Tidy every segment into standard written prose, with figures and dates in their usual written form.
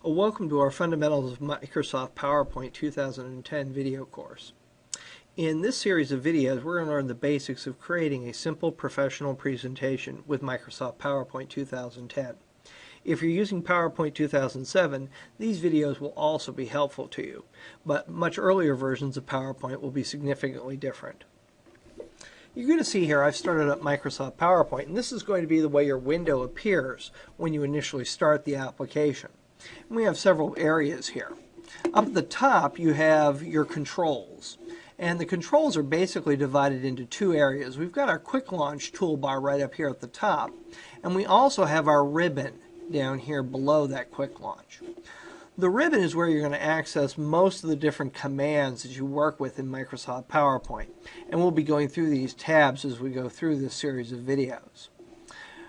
Welcome to our Fundamentals of Microsoft PowerPoint 2010 video course. In this series of videos, we're going to learn the basics of creating a simple professional presentation with Microsoft PowerPoint 2010. If you're using PowerPoint 2007, these videos will also be helpful to you, but much earlier versions of PowerPoint will be significantly different. You're going to see here I've started up Microsoft PowerPoint, and this is going to be the way your window appears when you initially start the application. And we have several areas here. Up at the top you have your controls, and the controls are basically divided into two areas. We've got our quick launch toolbar right up here at the top, and we also have our ribbon down here below that quick launch. The ribbon is where you're going to access most of the different commands that you work with in Microsoft PowerPoint, and we'll be going through these tabs as we go through this series of videos.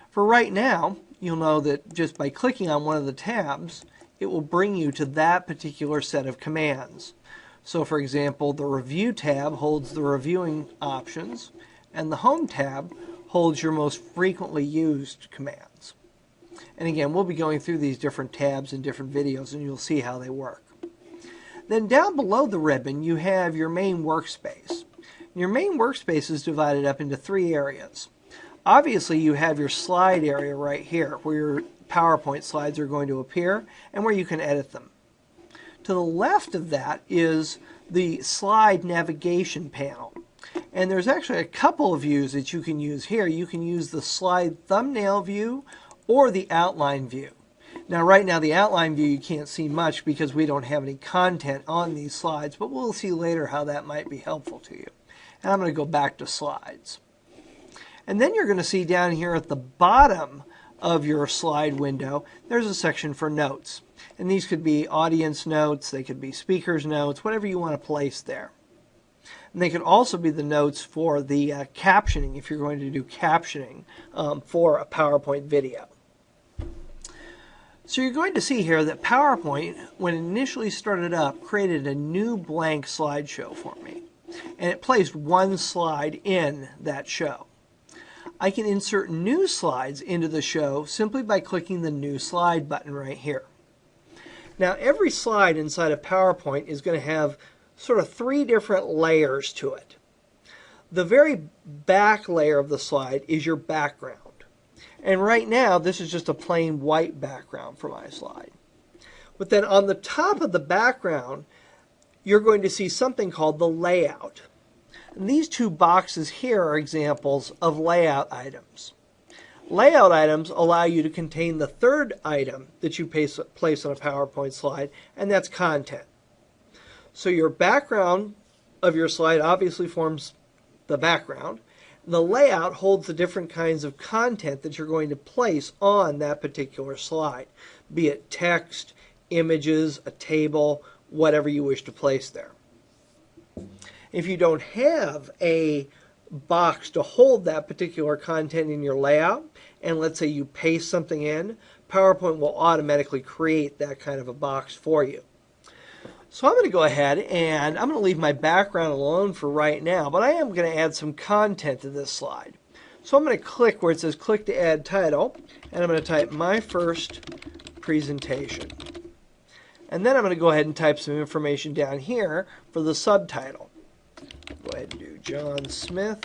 For right now, you'll know that just by clicking on one of the tabs, it will bring you to that particular set of commands. So for example, the Review tab holds the reviewing options, and the Home tab holds your most frequently used commands. And again, we'll be going through these different tabs in different videos, and you'll see how they work. Then down below the ribbon, you have your main workspace. Your main workspace is divided up into three areas. Obviously, you have your slide area right here, where your PowerPoint slides are going to appear and where you can edit them. To the left of that is the slide navigation panel. And there's actually a couple of views that you can use here. You can use the slide thumbnail view or the outline view. Now right now the outline view you can't see much because we don't have any content on these slides, but we'll see later how that might be helpful to you. And I'm going to go back to slides. And then you're going to see down here at the bottom of your slide window, there's a section for notes. And these could be audience notes, they could be speakers notes, whatever you want to place there. And they could also be the notes for the captioning, if you're going to do captioning for a PowerPoint video. So you're going to see here that PowerPoint, when it initially started up, created a new blank slideshow for me. And it placed one slide in that show. I can insert new slides into the show simply by clicking the New Slide button right here. Now every slide inside of PowerPoint is going to have sort of three different layers to it. The very back layer of the slide is your background. And right now this is just a plain white background for my slide. But then on the top of the background you're going to see something called the layout. And these two boxes here are examples of layout items. Layout items allow you to contain the third item that you place on a PowerPoint slide, and that's content. So your background of your slide obviously forms the background. The layout holds the different kinds of content that you're going to place on that particular slide, be it text, images, a table, whatever you wish to place there. If you don't have a box to hold that particular content in your layout, and let's say you paste something in, PowerPoint will automatically create that kind of a box for you. So I'm going to go ahead and I'm going to leave my background alone for right now, but I am going to add some content to this slide. So I'm going to click where it says click to add title, and I'm going to type my first presentation. And then I'm going to go ahead and type some information down here for the subtitle. Go ahead and do John Smith.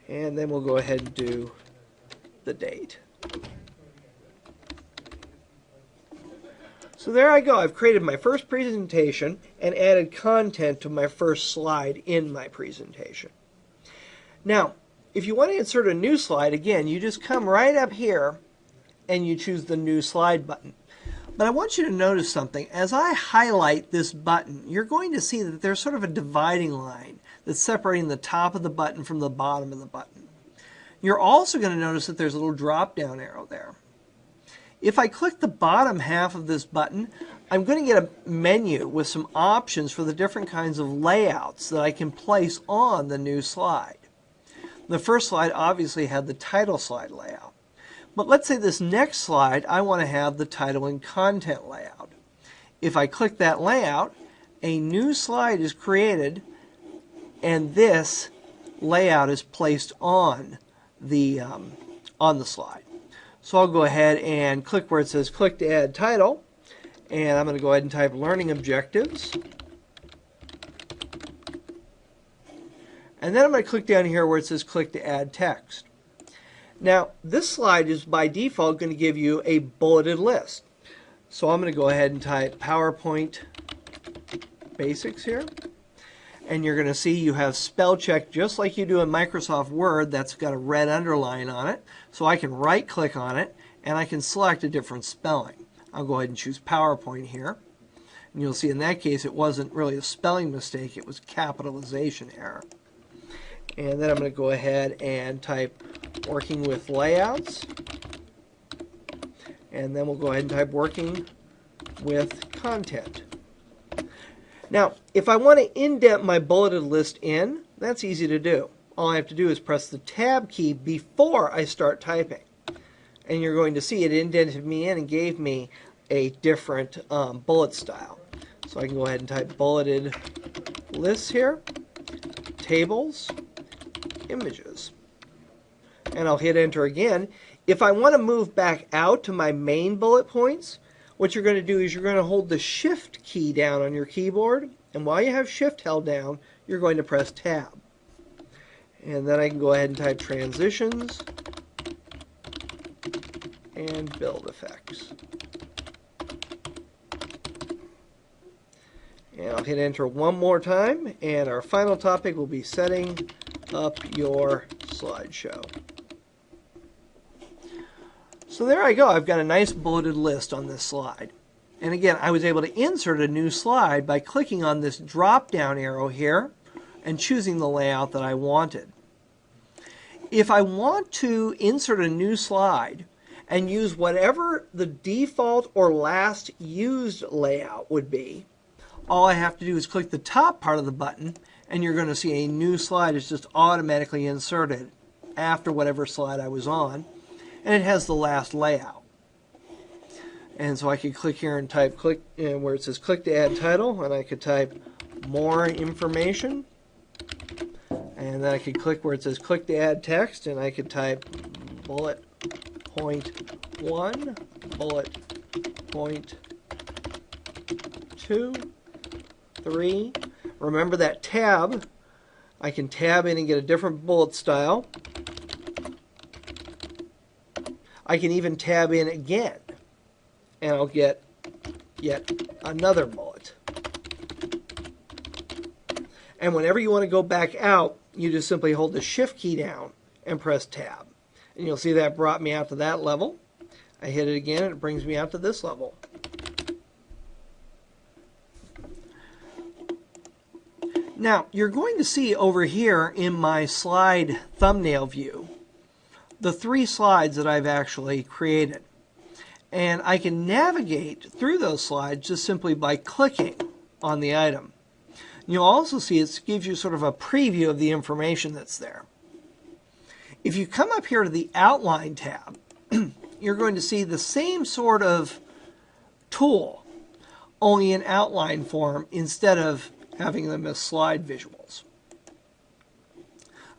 And then we'll go ahead and do the date. So there I go. I've created my first presentation and added content to my first slide in my presentation. Now, if you want to insert a new slide, again, you just come right up here and you choose the New Slide button. But I want you to notice something. As I highlight this button, you're going to see that there's sort of a dividing line that's separating the top of the button from the bottom of the button. You're also going to notice that there's a little drop-down arrow there. If I click the bottom half of this button, I'm going to get a menu with some options for the different kinds of layouts that I can place on the new slide. The first slide obviously had the title slide layout. But let's say this next slide, I want to have the title and content layout. If I click that layout, a new slide is created, and this layout is placed on the slide. So I'll go ahead and click where it says click to add title, and I'm going to go ahead and type learning objectives. And then I'm going to click down here where it says click to add text. Now this slide is by default going to give you a bulleted list. So I'm going to go ahead and type PowerPoint Basics here. And you're going to see you have spell check just like you do in Microsoft Word. That's got a red underline on it. So I can right click on it and I can select a different spelling. I'll go ahead and choose PowerPoint here. And you'll see in that case it wasn't really a spelling mistake, it was capitalization error. And then I'm going to go ahead and type working with layouts. And then we'll go ahead and type working with content. Now, if I want to indent my bulleted list in, that's easy to do. All I have to do is press the Tab key before I start typing. And you're going to see it indented me in and gave me a different bullet style. So I can go ahead and type bulleted lists here, tables, images. And I'll hit enter again. If I want to move back out to my main bullet points, what you're going to do is you're going to hold the Shift key down on your keyboard, and while you have Shift held down, you're going to press Tab. And then I can go ahead and type transitions and build effects. And I'll hit enter one more time, and our final topic will be setting up your slideshow. So there I go. I've got a nice bulleted list on this slide. And again, I was able to insert a new slide by clicking on this drop-down arrow here and choosing the layout that I wanted. If I want to insert a new slide and use whatever the default or last used layout would be, all I have to do is click the top part of the button and you're going to see a new slide is just automatically inserted after whatever slide I was on. And it has the last layout. And so I could click here and type click where it says click to add title, and I could type more information. And then I could click where it says click to add text, and I could type bullet point 1, bullet point 2, 3. Remember that tab. I can tab in and get a different bullet style. I can even tab in again, and I'll get yet another bullet. And whenever you want to go back out, you just simply hold the Shift key down and press Tab. And you'll see that brought me out to that level. I hit it again, and it brings me out to this level. Now, you're going to see over here in my slide thumbnail view the 3 slides that I've actually created. And I can navigate through those slides just simply by clicking on the item. You'll also see it gives you sort of a preview of the information that's there. If you come up here to the Outline tab, you're going to see the same sort of tool, only in outline form instead of having them as slide visuals.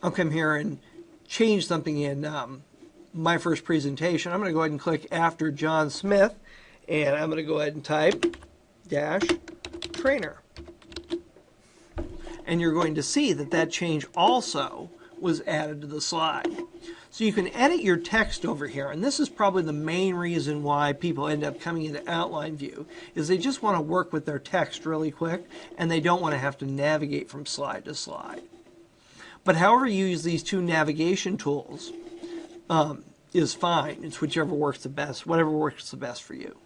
I'll come here and change something in my first presentation. I'm going to go ahead and click after John Smith, and I'm going to go ahead and type -trainer. And you're going to see that that change also was added to the slide. So you can edit your text over here, and this is probably the main reason why people end up coming into outline view, is they just want to work with their text really quick, and they don't want to have to navigate from slide to slide. But however you use these 2 navigation tools is fine. It's whichever works the best, whatever works the best for you.